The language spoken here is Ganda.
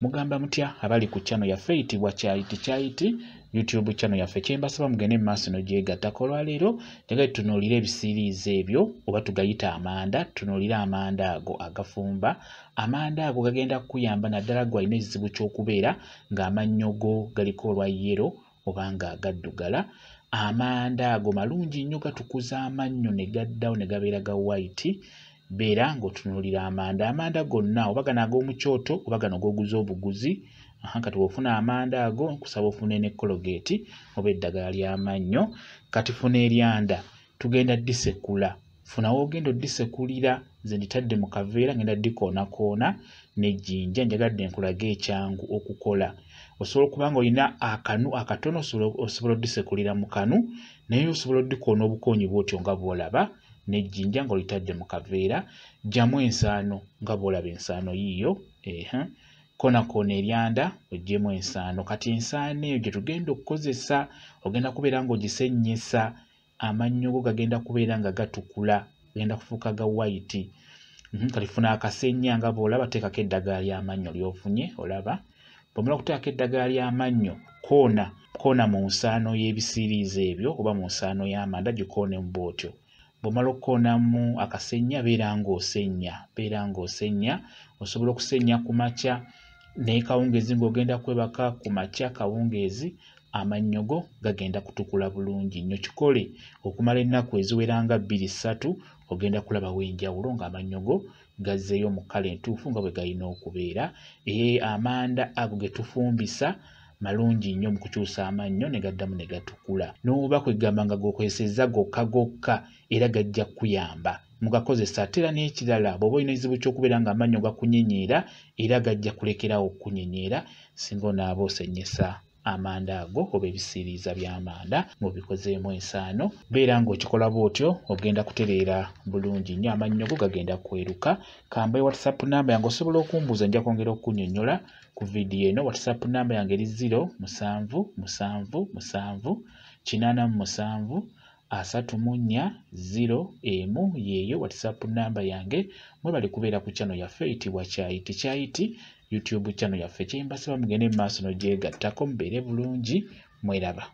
Mugamba mutya abali ku channel yaffe eyitibwa Kyayiti YouTube channel yaffe kyembasaba mugende maaso n'ogyegattako. Olwaleero njagala tutunuulire ebisiriiza ebyo oba tugayita amanda. Tutunuulire amanda ago agafumba. Amanda ago gagenda kukuyamba naddala gw'alina ekizibu ky'okubeera ng'amannyo go galiko olwa yero oba nga gaddugala. Amanda ago malungi nnyo, gatukuza amannyo ne gaddawo ne gabeera ga white. Beera ng'otunuulira amanda. Amanda gonna oba gano ag'omu kyoto oba gano g'oguza obuguzi. Kati bw'ofuna amanda ago nkusaba ofune ne Colgate oba eddagala ly'amannyo. Kati funa eryanda, tugenda ddisekula. Funa w'ogenda oddisekulira, nze nditadde mu kaveera ngenda ddikoonakoona n'ejjinja. Njagadde nkulage ekyangu okukola. Osobola okuba nga olina akanu akatono osobola oddisekulira mu kanu, naye osobola oddikoona obukoonyi bw'otyo nga bw'olaba n'ejjinja ng'olitadde mu kaveera. Gyamu ensaano nga bw'olaba ensaano yiiyo. Koonakoona eryanda oggyemu ensaano. Kati ensaano eyo gye tugenda okukozesa ogenda kubeera ng'ogisennyesa. Amannyo go gagenda kubeera nga gatukula, gagenda kufuuka ga white. Kati funa akasenya nga bw'olaba, teekako eddagala ly'amannyo ly'ofunye olaba. Bw'omala okuteekako eddagala ly'amannyo koona mu nsaano y'ebisiriiza ebyo oba mu nsaano y'amanda, gikoonemu bw'otyo. Bw'omala okukoonamu akasenya beera ng'osenya. Osobola okusenya ku makya naye kawungeezi ng'ogenda kwebaka ku makya kawungeezi, amannyo go gagenda kutukula bulungi nnyo. Kikole okumala ennaku eziwera nga 2-3 ogenda kulabawo enjawulo ng'amannyo go gazzeeyo mu kkala entuufu nga bwe galina okubeera. Amanda ago ge tufumbisa malungi nnyo mu kukyusa amannyo ne gaddamu ne gatukula. N'oba kwegamba nga g'okozesezza gokka era gajja kuyamba mugakozesa. Ate era n'ekirala, bw'oba olina ekizibu ky'okubeera ng'amannyo gakunyenyeera era gajja kulekerawo okunyenyeera singa onaaba osennyesa amanda ago oba ebisiriiza by'amanda ng'obikozeemu ensaano. Beera ng'okikola bw'otyo ogenda kutereera bulungi nnyo, amannyo go gagenda kweruka. Kambe WhatsApp namba yange osobola okumbuuza, nja kwongera okunnyonnyola ku vidiyo eno. WhatsApp namba yange eri 0777873401 yeeyo WhatsApp namba yange. Mwebale kubeera ku channel yaffe eyitibwa Kyayiti YouTube channel yaffe. Kyembasaba mugende mu maaso n'ogyegattako mubeere bulungi. Mweraba.